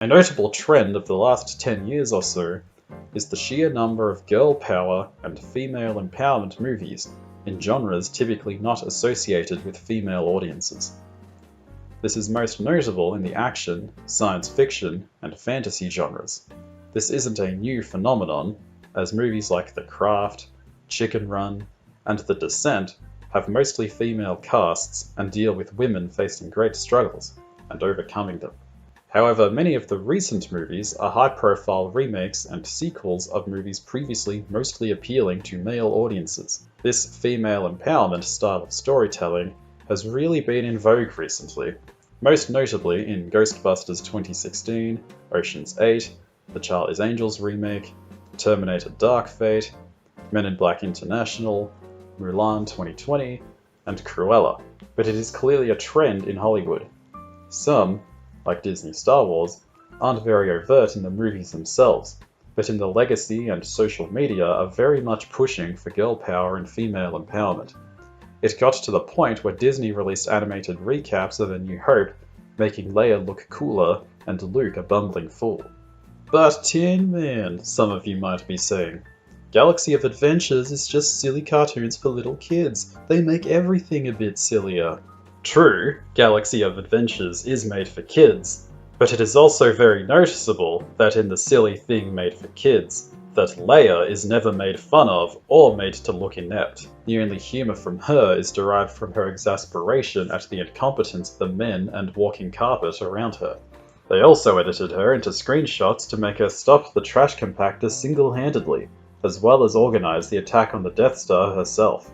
A notable trend of the last 10 years or so is the sheer number of girl power and female empowerment movies in genres typically not associated with female audiences. This is most notable in the action, science fiction, and fantasy genres. This isn't a new phenomenon, as movies like The Craft, Chicken Run, and The Descent have mostly female casts and deal with women facing great struggles and overcoming them. However, many of the recent movies are high-profile remakes and sequels of movies previously mostly appealing to male audiences. This female empowerment style of storytelling has really been in vogue recently, most notably in Ghostbusters 2016, Ocean's 8, the Charlie's Angels remake, Terminator Dark Fate, Men in Black International, Mulan 2020, and Cruella. But it is clearly a trend in Hollywood. Some, like Disney Star Wars, aren't very overt in the movies themselves, but in the legacy and social media are very much pushing for girl power and female empowerment. It got to the point where Disney released animated recaps of A New Hope, making Leia look cooler and Luke a bumbling fool. But Tin Man, some of you might be saying. Galaxy of Adventures is just silly cartoons for little kids. They make everything a bit sillier. True, Galaxy of Adventures is made for kids, but it is also very noticeable that in the silly thing made for kids, that Leia is never made fun of or made to look inept. The only humour from her is derived from her exasperation at the incompetence of the men and walking carpet around her. They also edited her into screenshots to make her stop the trash compactor single-handedly, as well as organise the attack on the Death Star herself.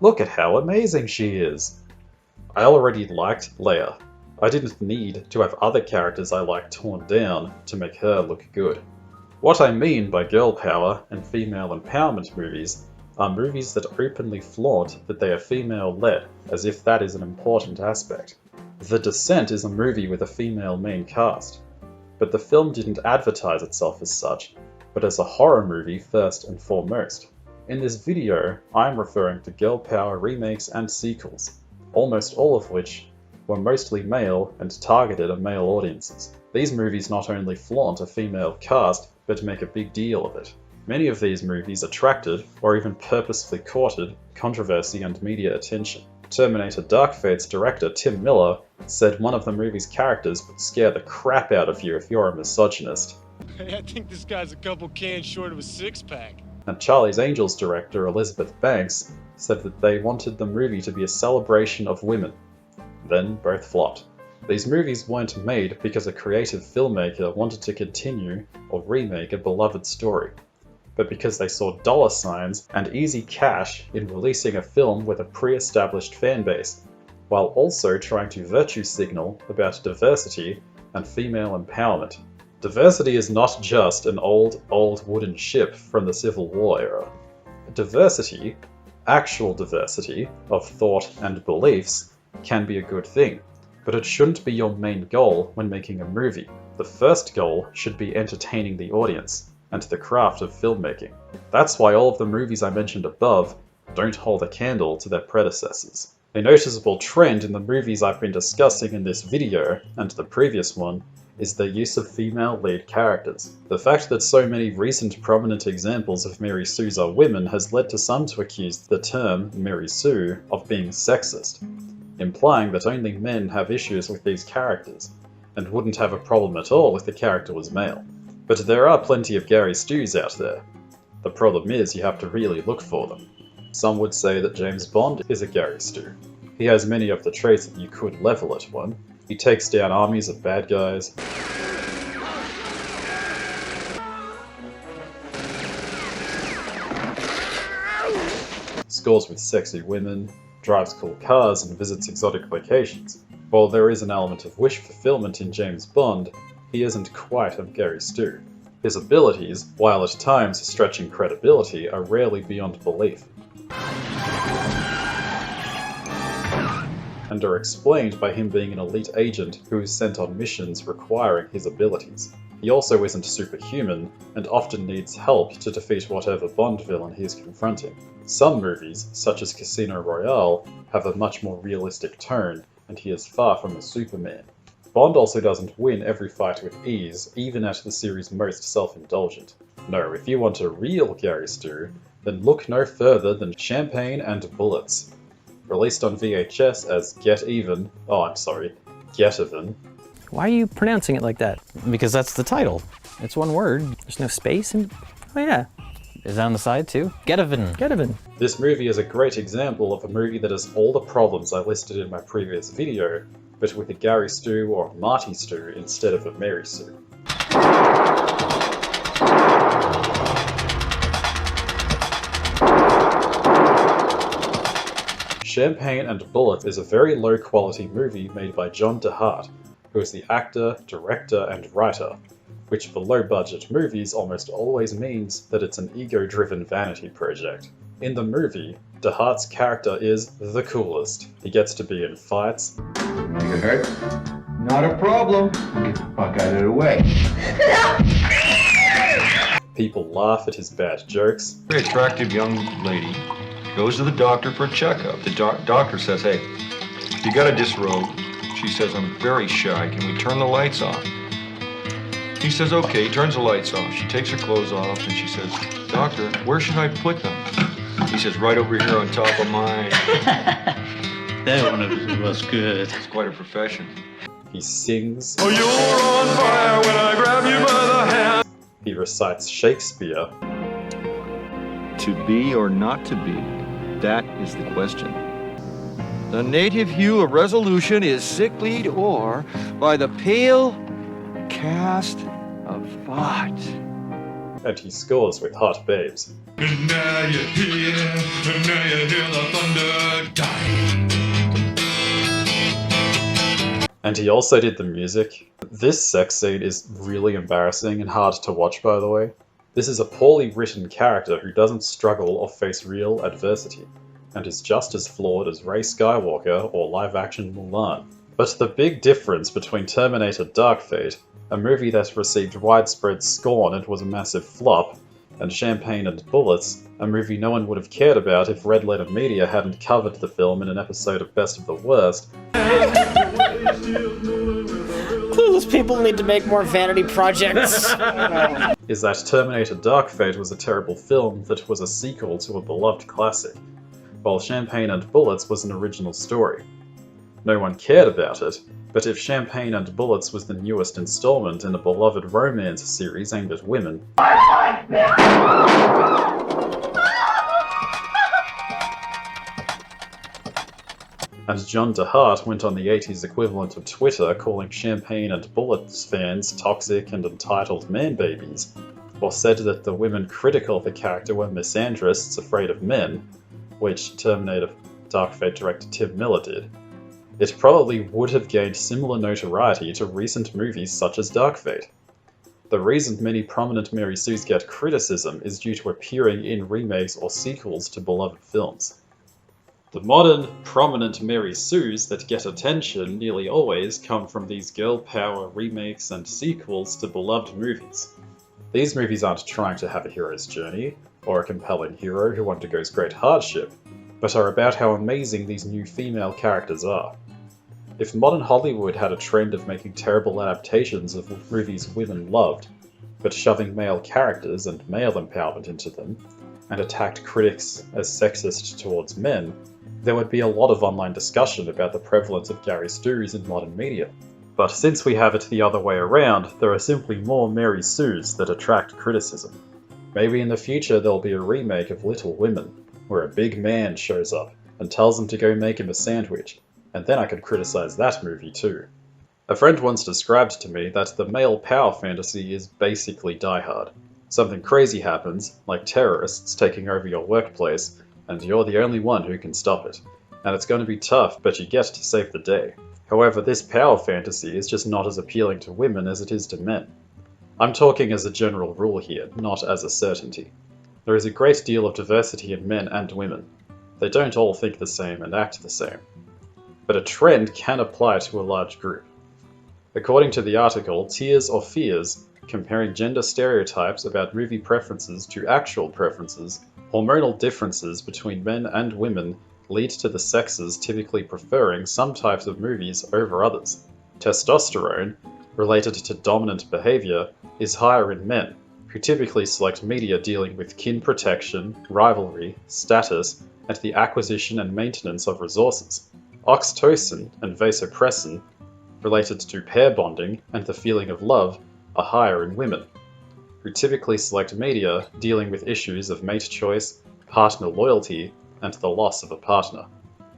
Look at how amazing she is! I already liked Leia. I didn't need to have other characters I liked torn down to make her look good. What I mean by girl power and female empowerment movies are movies that openly flaunt that they are female-led, as if that is an important aspect. The Descent is a movie with a female main cast, but the film didn't advertise itself as such, but as a horror movie first and foremost. In this video, I'm referring to girl power remakes and sequels, almost all of which were mostly male and targeted at male audiences. These movies not only flaunt a female cast, but make a big deal of it. Many of these movies attracted, or even purposefully courted, controversy and media attention. Terminator Dark Fate's director Tim Miller said one of the movie's characters would scare the crap out of you if you're a misogynist. Hey, I think this guy's a couple cans short of a six-pack. And Charlie's Angels director Elizabeth Banks said that they wanted the movie to be a celebration of women. Then both flopped. These movies weren't made because a creative filmmaker wanted to continue or remake a beloved story, but because they saw dollar signs and easy cash in releasing a film with a pre-established fanbase, while also trying to virtue signal about diversity and female empowerment. Diversity is not just an old wooden ship from the Civil War era. Diversity, actual diversity of thought and beliefs, can be a good thing, but it shouldn't be your main goal when making a movie. The first goal should be entertaining the audience and the craft of filmmaking. That's why all of the movies I mentioned above don't hold a candle to their predecessors. A noticeable trend in the movies I've been discussing in this video and the previous one is the use of female lead characters. The fact that so many recent prominent examples of Mary Sues are women has led to some to accuse the term Mary Sue of being sexist, implying that only men have issues with these characters, and wouldn't have a problem at all if the character was male. But there are plenty of Gary Stews out there. The problem is you have to really look for them. Some would say that James Bond is a Gary Stew. He has many of the traits that you could level at one. He takes down armies of bad guys, scores with sexy women, drives cool cars, and visits exotic locations. While there is an element of wish fulfillment in James Bond, he isn't quite a Gary Stew. His abilities, while at times stretching credibility, are rarely beyond belief, and are explained by him being an elite agent who is sent on missions requiring his abilities. He also isn't superhuman, and often needs help to defeat whatever Bond villain he is confronting. Some movies, such as Casino Royale, have a much more realistic tone, and he is far from a Superman. Bond also doesn't win every fight with ease, even at the series' most self-indulgent. No, if you want a real Gary Stu, then look no further than Champagne and Bullets. Released on VHS as Get Even. Why are you pronouncing it like that? Because that's the title. It's one word. There's no space in... Oh yeah. Is that on the side too? Get even. Get even. This movie is a great example of a movie that has all the problems I listed in my previous video, but with a Gary Stu or Marty Stu instead of a Mary Sue. Champagne and Bullets is a very low-quality movie made by John DeHart, who is the actor, director, and writer, which for low-budget movies almost always means that it's an ego-driven vanity project. In the movie, DeHart's character is the coolest. He gets to be in fights. Make it hurt? Not a problem. Get the fuck out of the way. People laugh at his bad jokes. Very attractive young lady goes to the doctor for a checkup. The doctor says, hey, you gotta disrobe. She says, I'm very shy. Can we turn the lights off? He says, okay. He turns the lights off. She takes her clothes off and she says, doctor, where should I put them? He says, right over here on top of mine. That one was good. It's quite a profession. He sings. Oh, you're on fire when I grab you by the hand. He recites Shakespeare. To be or not to be, that is the question. The native hue of resolution is sicklied or by the pale cast of thought. And he scores with hot babes. And now you're here, and now you hear the thunder dying. And he also did the music. This sex scene is really embarrassing and hard to watch, by the way. This is a poorly written character who doesn't struggle or face real adversity, and is just as flawed as Rey Skywalker or live-action Mulan. But the big difference between Terminator Dark Fate, a movie that received widespread scorn and was a massive flop, and Champagne and Bullets, a movie no one would have cared about if Red Letter Media hadn't covered the film in an episode of Best of the Worst, Clueless people need to make more vanity projects. is that Terminator Dark Fate was a terrible film that was a sequel to a beloved classic, while Champagne and Bullets was an original story. No one cared about it, but if Champagne and Bullets was the newest installment in a beloved romance series aimed at women, and John DeHart went on the 80s equivalent of Twitter calling Champagne and Bullets fans toxic and entitled man-babies, or said that the women critical of the character were misandrists afraid of men, which Terminator Dark Fate director Tim Miller did, it probably would have gained similar notoriety to recent movies such as Dark Fate. The reason many prominent Mary Sues get criticism is due to appearing in remakes or sequels to beloved films. The modern, prominent Mary Sues that get attention nearly always come from these girl power remakes and sequels to beloved movies. These movies aren't trying to have a hero's journey, or a compelling hero who undergoes great hardship, but are about how amazing these new female characters are. If modern Hollywood had a trend of making terrible adaptations of movies women loved, but shoving male characters and male empowerment into them, and attacked critics as sexist towards men, there would be a lot of online discussion about the prevalence of Gary Stu's in modern media. But since we have it the other way around, there are simply more Mary Sues that attract criticism. Maybe in the future there'll be a remake of Little Women, where a big man shows up and tells them to go make him a sandwich, and then I could criticize that movie too. A friend once described to me that the male power fantasy is basically Die Hard. Something crazy happens, like terrorists taking over your workplace, and you're the only one who can stop it. And it's going to be tough, but you get to save the day. However, this power fantasy is just not as appealing to women as it is to men. I'm talking as a general rule here, not as a certainty. There is a great deal of diversity in men and women. They don't all think the same and act the same. But a trend can apply to a large group. According to the article Tears or Fears, comparing gender stereotypes about movie preferences to actual preferences, hormonal differences between men and women lead to the sexes typically preferring some types of movies over others. Testosterone, related to dominant behavior, is higher in men, who typically select media dealing with kin protection, rivalry, status, and the acquisition and maintenance of resources. Oxytocin and vasopressin, related to pair bonding and the feeling of love, are higher in women, who typically select media dealing with issues of mate choice, partner loyalty, and the loss of a partner.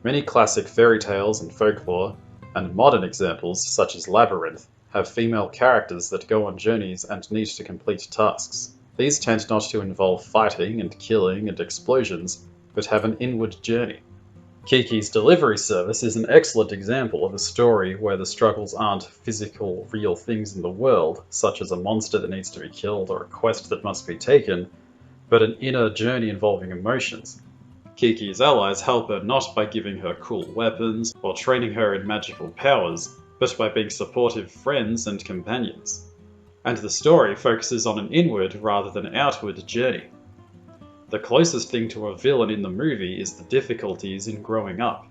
Many classic fairy tales and folklore, and modern examples such as Labyrinth, have female characters that go on journeys and need to complete tasks. These tend not to involve fighting and killing and explosions, but have an inward journey. Kiki's Delivery Service is an excellent example of a story where the struggles aren't physical, real things in the world, such as a monster that needs to be killed or a quest that must be taken, but an inner journey involving emotions. Kiki's allies help her not by giving her cool weapons or training her in magical powers, but by being supportive friends and companions. And the story focuses on an inward rather than outward journey. The closest thing to a villain in the movie is the difficulties in growing up.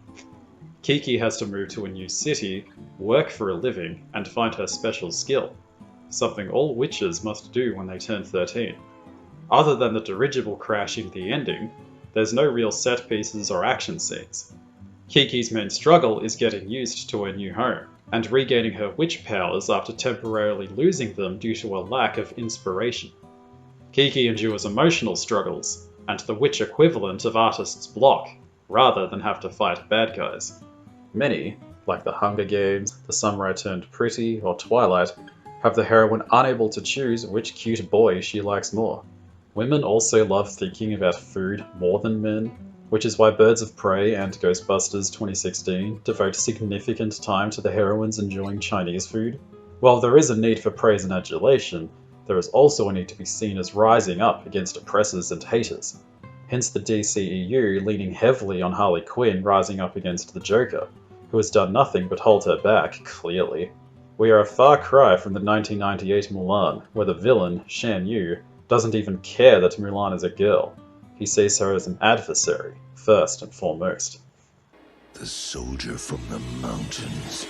Kiki has to move to a new city, work for a living, and find her special skill, something all witches must do when they turn 13. Other than the dirigible crash in the ending, there's no real set pieces or action scenes. Kiki's main struggle is getting used to her new home, and regaining her witch powers after temporarily losing them due to a lack of inspiration. Kiki endures emotional struggles, and the witch equivalent of artist's block, rather than have to fight bad guys. Many, like The Hunger Games, The Samurai Turned Pretty, or Twilight, have the heroine unable to choose which cute boy she likes more. Women also love thinking about food more than men, which is why Birds of Prey and Ghostbusters 2016 devote significant time to the heroines enjoying Chinese food. While there is a need for praise and adulation, there is also a need to be seen as rising up against oppressors and haters. Hence the DCEU leaning heavily on Harley Quinn rising up against the Joker, who has done nothing but hold her back, clearly. We are a far cry from the 1998 Mulan, where the villain, Shan Yu, doesn't even care that Mulan is a girl. He sees her as an adversary, first and foremost. The soldier from the mountains.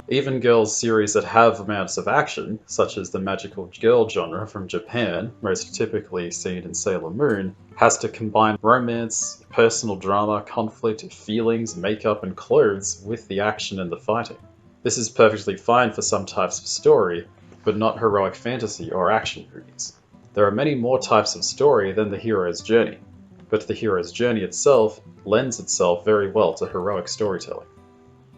Even girls series that have amounts of action, such as the magical girl genre from Japan, most typically seen in Sailor Moon, has to combine romance, personal drama, conflict, feelings, makeup, and clothes with the action and the fighting. This is perfectly fine for some types of story, but not heroic fantasy or action movies. There are many more types of story than the hero's journey, but the hero's journey itself lends itself very well to heroic storytelling.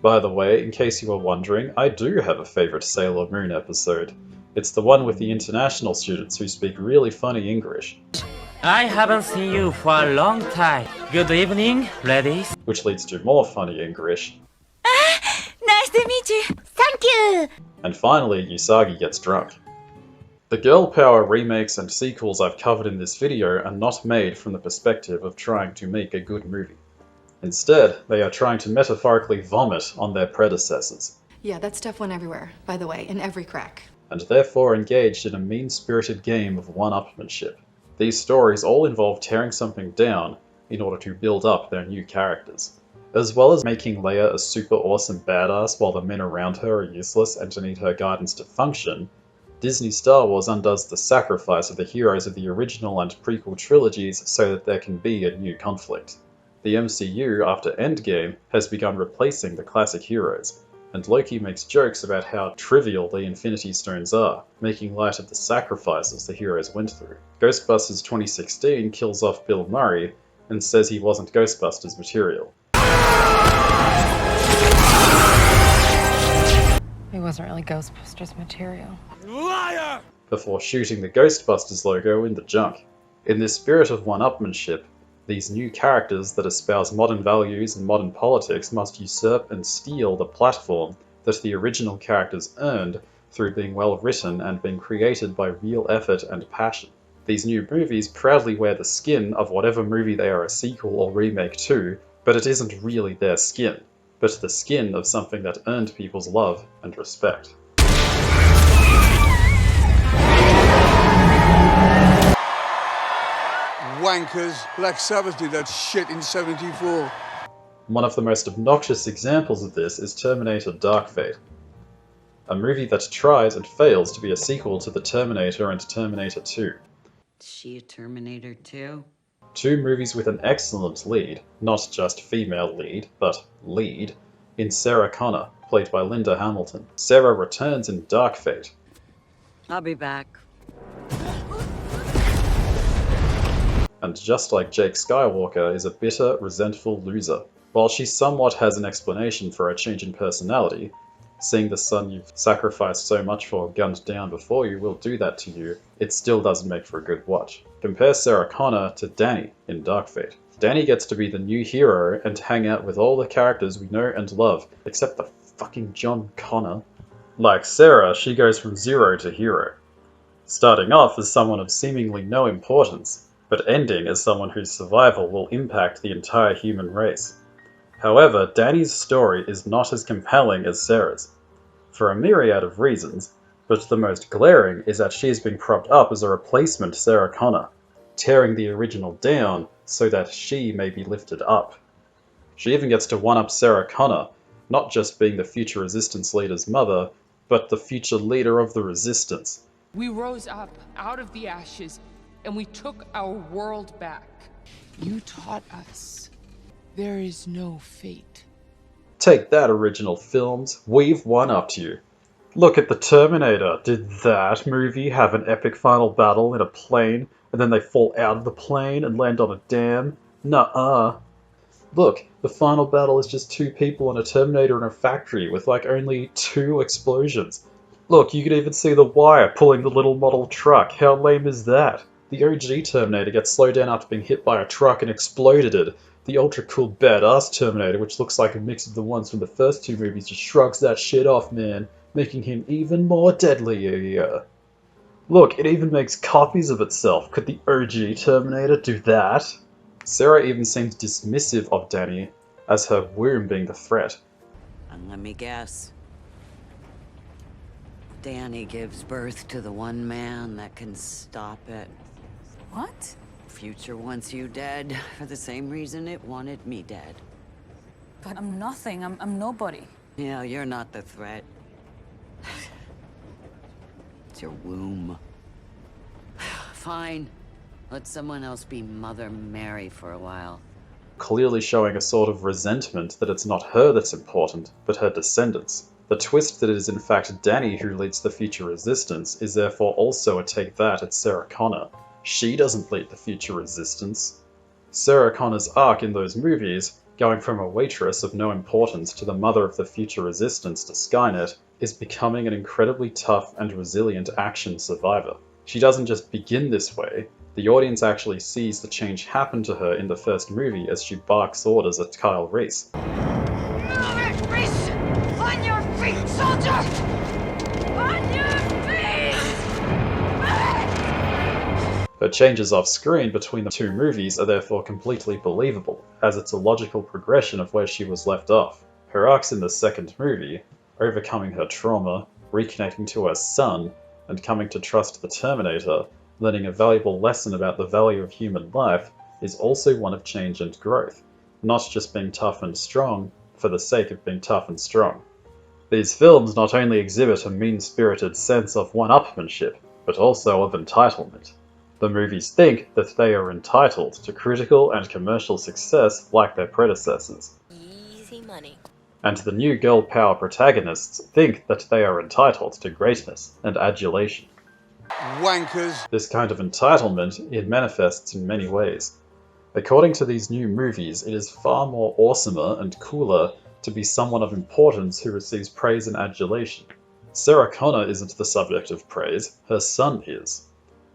By the way, in case you were wondering, I do have a favorite Sailor Moon episode. It's the one with the international students who speak really funny English. I haven't seen you for a long time. Good evening, ladies. Which leads to more funny English. Nice to meet you. Thank you. And finally, Usagi gets drunk. The girl power remakes and sequels I've covered in this video are not made from the perspective of trying to make a good movie. Instead, they are trying to metaphorically vomit on their predecessors. Yeah, that stuff went everywhere, by the way, in every crack. And therefore engaged in a mean-spirited game of one-upmanship. These stories all involve tearing something down in order to build up their new characters. As well as making Leia a super awesome badass while the men around her are useless and need her guidance to function, Disney Star Wars undoes the sacrifice of the heroes of the original and prequel trilogies so that there can be a new conflict. The MCU, after Endgame, has begun replacing the classic heroes, and Loki makes jokes about how trivial the Infinity Stones are, making light of the sacrifices the heroes went through. Ghostbusters 2016 kills off Bill Murray and says he wasn't Ghostbusters material. He wasn't really Ghostbusters material. Liar! Before shooting the Ghostbusters logo in the junk. In this spirit of one-upmanship, these new characters that espouse modern values and modern politics must usurp and steal the platform that the original characters earned through being well written and being created by real effort and passion. These new movies proudly wear the skin of whatever movie they are a sequel or remake to, but it isn't really their skin, but the skin of something that earned people's love and respect. Wankers. Black Sabbath did that shit in '74. One of the most obnoxious examples of this is Terminator Dark Fate. a movie that tries and fails to be a sequel to The Terminator and Terminator 2. Is she a Terminator too? Two movies with an excellent lead, not just female lead, but lead, in Sarah Connor, played by Linda Hamilton. Sarah returns in Dark Fate. I'll be back. And just like Jake Skywalker, is a bitter, resentful loser. While she somewhat has an explanation for her change in personality, seeing the son you've sacrificed so much for gunned down before you will do that to you, it still doesn't make for a good watch. Compare Sarah Connor to Danny in Dark Fate. Danny gets to be the new hero and hang out with all the characters we know and love, except the fucking John Connor. Like Sarah, she goes from zero to hero, starting off as someone of seemingly no importance, but ending as someone whose survival will impact the entire human race. However, Danny's story is not as compelling as Sarah's, for a myriad of reasons, but the most glaring is that she is being propped up as a replacement Sarah Connor, tearing the original down so that she may be lifted up. She even gets to one-up Sarah Connor, not just being the future resistance leader's mother, but the future leader of the resistance. We rose up out of the ashes, and we took our world back. You taught us there is no fate. Take that, original films. We've one-upped you. Look at the Terminator. Did that movie have an epic final battle in a plane, and then they fall out of the plane and land on a dam? Nuh-uh. Look, the final battle is just two people and a Terminator in a factory with like only 2 explosions. Look, you could even see the wire pulling the little model truck. How lame is that? The OG Terminator gets slowed down after being hit by a truck and exploded it. The ultra-cool badass Terminator, which looks like a mix of the ones from the first 2 movies, just shrugs that shit off, man, making him even more deadly. Look, it even makes copies of itself. Could the OG Terminator do that? Sarah even seems dismissive of Danny, as her womb being the threat. And let me guess. Danny gives birth to the one man that can stop it. What? Future wants you dead for the same reason it wanted me dead. But I'm nothing. I'm nobody. Yeah, you're not the threat. It's your womb. Fine. Let someone else be Mother Mary for a while. Clearly showing a sort of resentment that it's not her that's important, but her descendants. The twist that it is in fact Danny who leads the future resistance is therefore also a take that at Sarah Connor. She doesn't lead the future resistance. Sarah Connor's arc in those movies, going from a waitress of no importance to the mother of the future resistance to Skynet, is becoming an incredibly tough and resilient action survivor. She doesn't just begin this way, the audience actually sees the change happen to her in the first movie as she barks orders at Kyle Reese. Reese! On your feet, soldier! On your feet! Her changes off screen between the 2 movies are therefore completely believable, as it's a logical progression of where she was left off. Her arcs in the second movie, overcoming her trauma, reconnecting to her son, and coming to trust the Terminator, learning a valuable lesson about the value of human life, is also one of change and growth, not just being tough and strong for the sake of being tough and strong. These films not only exhibit a mean-spirited sense of one-upmanship, but also of entitlement. The movies think that they are entitled to critical and commercial success like their predecessors. Easy money. And the new girl power protagonists think that they are entitled to greatness and adulation. Wankers. This kind of entitlement, it manifests in many ways. According to these new movies, it is far more awesomer and cooler to be someone of importance who receives praise and adulation. Sarah Connor isn't the subject of praise, her son is.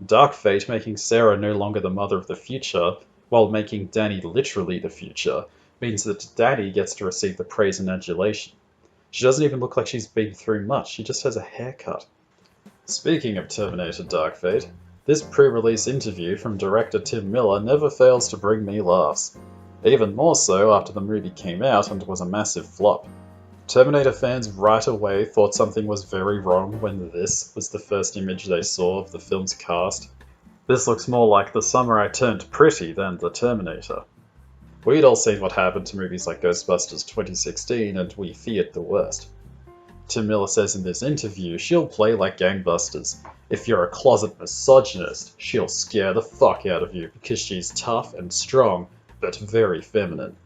Dark Fate making Sarah no longer the mother of the future, while making Danny literally the future, means that Danny gets to receive the praise and adulation. She doesn't even look like she's been through much, she just has a haircut. Speaking of Terminator Dark Fate, this pre-release interview from director Tim Miller never fails to bring me laughs. Even more so after the movie came out and was a massive flop. Terminator fans right away thought something was very wrong when this was the first image they saw of the film's cast. This looks more like The Summer I Turned Pretty than The Terminator. We'd all seen what happened to movies like Ghostbusters 2016 and we feared the worst. Tim Miller says in this interview she'll play like gangbusters. If you're a closet misogynist, she'll scare the fuck out of you because she's tough and strong, but very feminine.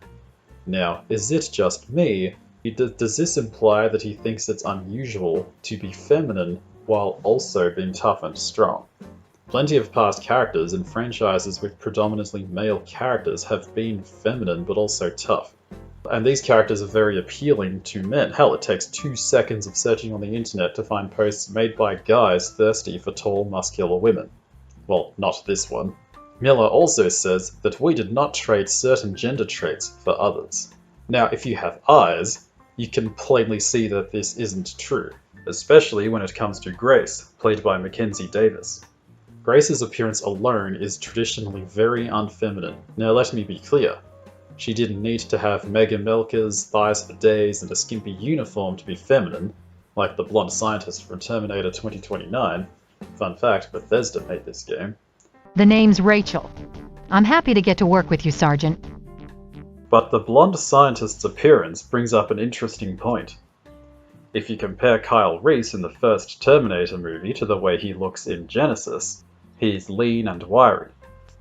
Now, is it just me? Does this imply that he thinks it's unusual to be feminine while also being tough and strong? Plenty of past characters in franchises with predominantly male characters have been feminine but also tough. And these characters are very appealing to men. Hell, it takes 2 seconds of searching on the internet to find posts made by guys thirsty for tall, muscular women. Well, not this one. Miller also says that we did not trade certain gender traits for others. Now, if you have eyes, you can plainly see that this isn't true, especially when it comes to Grace, played by Mackenzie Davis. Grace's appearance alone is traditionally very unfeminine. Now let me be clear. She didn't need to have mega milkers, thighs for days, and a skimpy uniform to be feminine, like the blonde scientist from Terminator 2029. Fun fact, Bethesda made this game. The name's Rachel. I'm happy to get to work with you, Sergeant. But the blonde scientist's appearance brings up an interesting point. If you compare Kyle Reese in the first Terminator movie to the way he looks in Genesis, he's lean and wiry.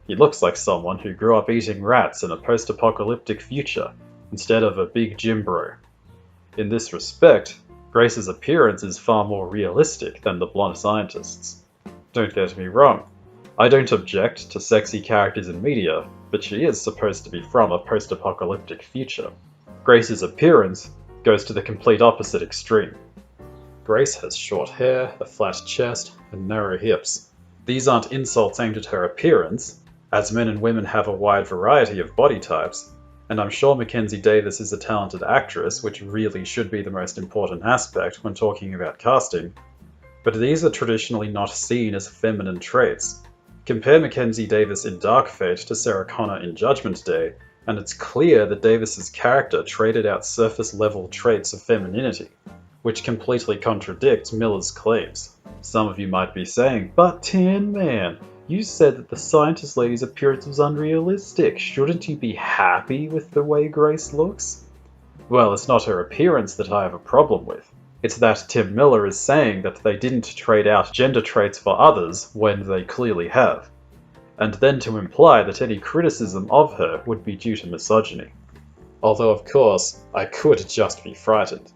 He looks like someone who grew up eating rats in a post-apocalyptic future, instead of a big gym bro. In this respect, Grace's appearance is far more realistic than the blonde scientist's. Don't get me wrong, I don't object to sexy characters in media, but she is supposed to be from a post-apocalyptic future. Grace's appearance goes to the complete opposite extreme. Grace has short hair, a flat chest, and narrow hips. These aren't insults aimed at her appearance, as men and women have a wide variety of body types, and I'm sure Mackenzie Davis is a talented actress, which really should be the most important aspect when talking about casting, but these are traditionally not seen as feminine traits. Compare Mackenzie Davis in Dark Fate to Sarah Connor in Judgment Day, and it's clear that Davis's character traded out surface-level traits of femininity, which completely contradicts Miller's claims. Some of you might be saying, but Tin Man, you said that the scientist lady's appearance was unrealistic. Shouldn't you be happy with the way Grace looks? Well, it's not her appearance that I have a problem with. It's that Tim Miller is saying that they didn't trade out gender traits for others when they clearly have, and then to imply that any criticism of her would be due to misogyny. Although, of course, I could just be frightened.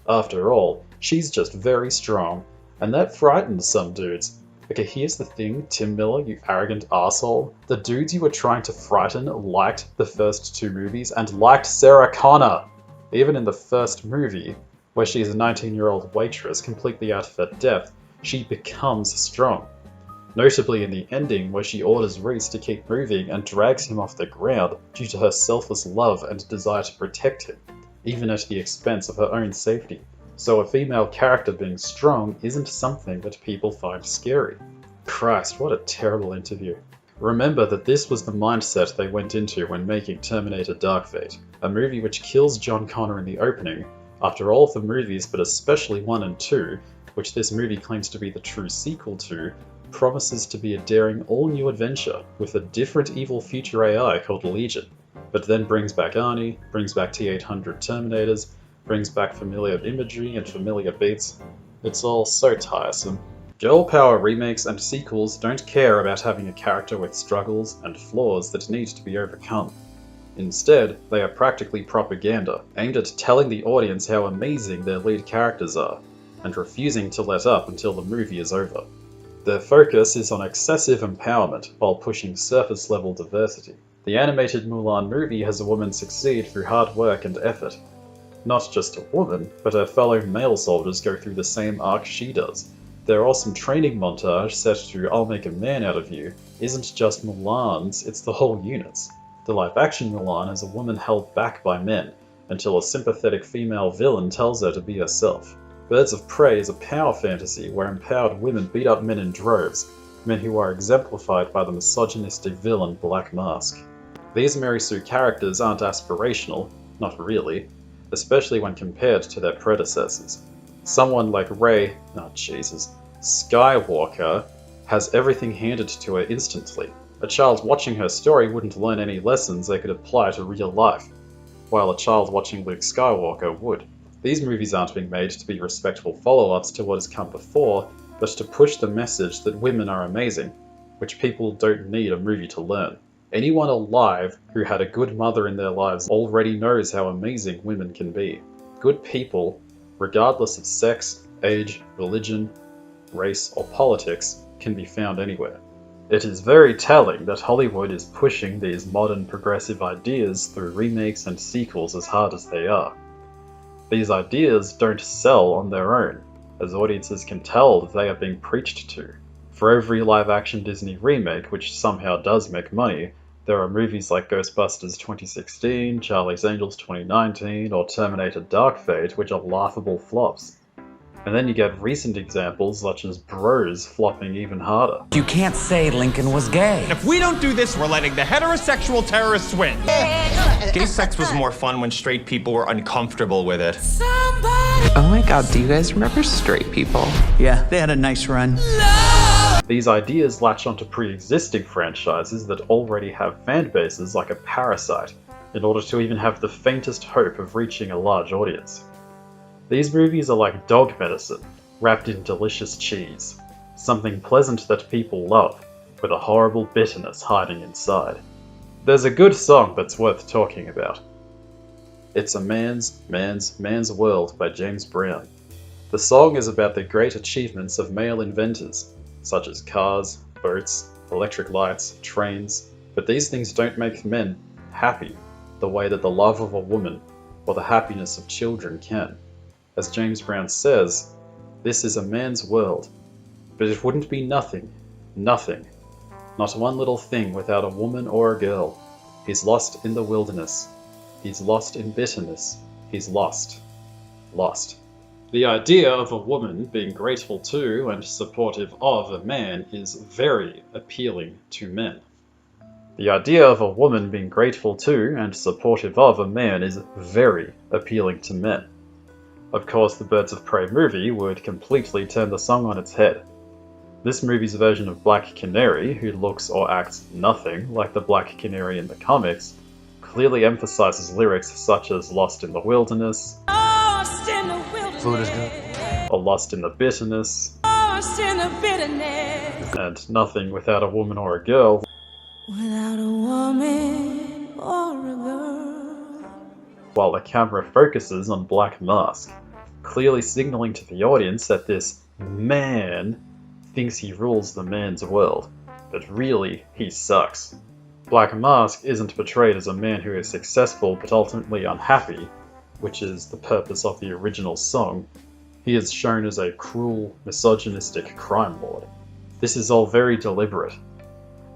After all, she's just very strong, and that frightens some dudes. Okay, here's the thing, Tim Miller, you arrogant asshole. The dudes you were trying to frighten liked the first 2 movies and liked Sarah Connor. Even in the first movie, where she's a 19-year-old waitress completely out of her depth, she becomes strong. Notably in the ending, where she orders Reese to keep moving and drags him off the ground due to her selfless love and desire to protect him, even at the expense of her own safety. So a female character being strong isn't something that people find scary. Christ, what a terrible interview. Remember that this was the mindset they went into when making Terminator Dark Fate, a movie which kills John Connor in the opening, after all of the movies but especially 1 and 2, which this movie claims to be the true sequel to, promises to be a daring all-new adventure with a different evil future AI called Legion, but then brings back Arnie, brings back T-800 Terminators, brings back familiar imagery and familiar beats. It's all so tiresome. Girl power remakes and sequels don't care about having a character with struggles and flaws that need to be overcome. Instead, they are practically propaganda, aimed at telling the audience how amazing their lead characters are, and refusing to let up until the movie is over. Their focus is on excessive empowerment while pushing surface-level diversity. The animated Mulan movie has a woman succeed through hard work and effort. Not just a woman, but her fellow male soldiers go through the same arc she does. Their awesome training montage set to "I'll make a man out of you" isn't just Mulan's, it's the whole unit's. The live-action Mulan is a woman held back by men, until a sympathetic female villain tells her to be herself. Birds of Prey is a power fantasy where empowered women beat up men in droves, men who are exemplified by the misogynistic villain Black Mask. These Mary Sue characters aren't aspirational, not really, especially when compared to their predecessors. Someone like Skywalker has everything handed to her instantly. A child watching her story wouldn't learn any lessons they could apply to real life, while a child watching Luke Skywalker would. These movies aren't being made to be respectful follow-ups to what has come before, but to push the message that women are amazing, which people don't need a movie to learn. Anyone alive who had a good mother in their lives already knows how amazing women can be. Good people, regardless of sex, age, religion, race, or politics, can be found anywhere. It is very telling that Hollywood is pushing these modern progressive ideas through remakes and sequels as hard as they are. These ideas don't sell on their own, as audiences can tell that they are being preached to. For every live-action Disney remake which somehow does make money, there are movies like Ghostbusters 2016, Charlie's Angels 2019, or Terminator Dark Fate which are laughable flops. And then you get recent examples such as Bros flopping even harder. You can't say Lincoln was gay. If we don't do this, we're letting the heterosexual terrorists win. Gay sex was more fun when straight people were uncomfortable with it. Oh my god, do you guys remember Straight People? Yeah, they had a nice run. These ideas latch onto pre-existing franchises that already have fan bases like a Parasite, in order to even have the faintest hope of reaching a large audience. These movies are like dog medicine, wrapped in delicious cheese. Something pleasant that people love, with a horrible bitterness hiding inside. There's a good song that's worth talking about. It's a Man's World by James Brown. The song is about the great achievements of male inventors, such as cars, boats, electric lights, trains, but these things don't make men happy the way that the love of a woman or the happiness of children can. As James Brown says, this is a man's world, but it wouldn't be nothing, nothing. Not one little thing without a woman or a girl. He's lost in the wilderness. He's lost in bitterness. He's lost. Lost. The idea of a woman being grateful to and supportive of a man is very appealing to men. The idea of a woman being grateful to and supportive of a man is very appealing to men. Of course, the Birds of Prey movie would completely turn the song on its head. This movie's version of Black Canary, who looks or acts nothing like the Black Canary in the comics, clearly emphasizes lyrics such as Lost in the Wilderness, Food is good. or Lost in the Bitterness, and Nothing Without a Woman or a Girl, Without a woman or a girl. while the camera focuses on Black Mask, clearly signaling to the audience that this man thinks he rules the man's world, but really he sucks. Black Mask isn't portrayed as a man who is successful but ultimately unhappy, which is the purpose of the original song. He is shown as a cruel, misogynistic crime lord. This is all very deliberate.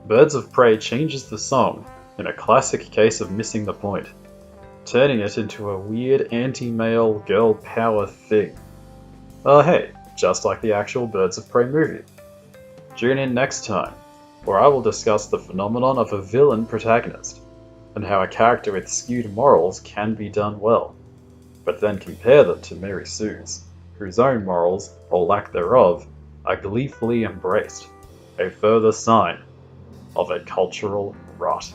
Birds of Prey changes the song in a classic case of missing the point, turning it into a weird anti-male girl power thing. Oh hey, just like the actual Birds of Prey movie. Tune in next time, where I will discuss the phenomenon of a villain protagonist, and how a character with skewed morals can be done well, but then compare them to Mary Sue's, whose own morals, or lack thereof, are gleefully embraced, a further sign of a cultural rot.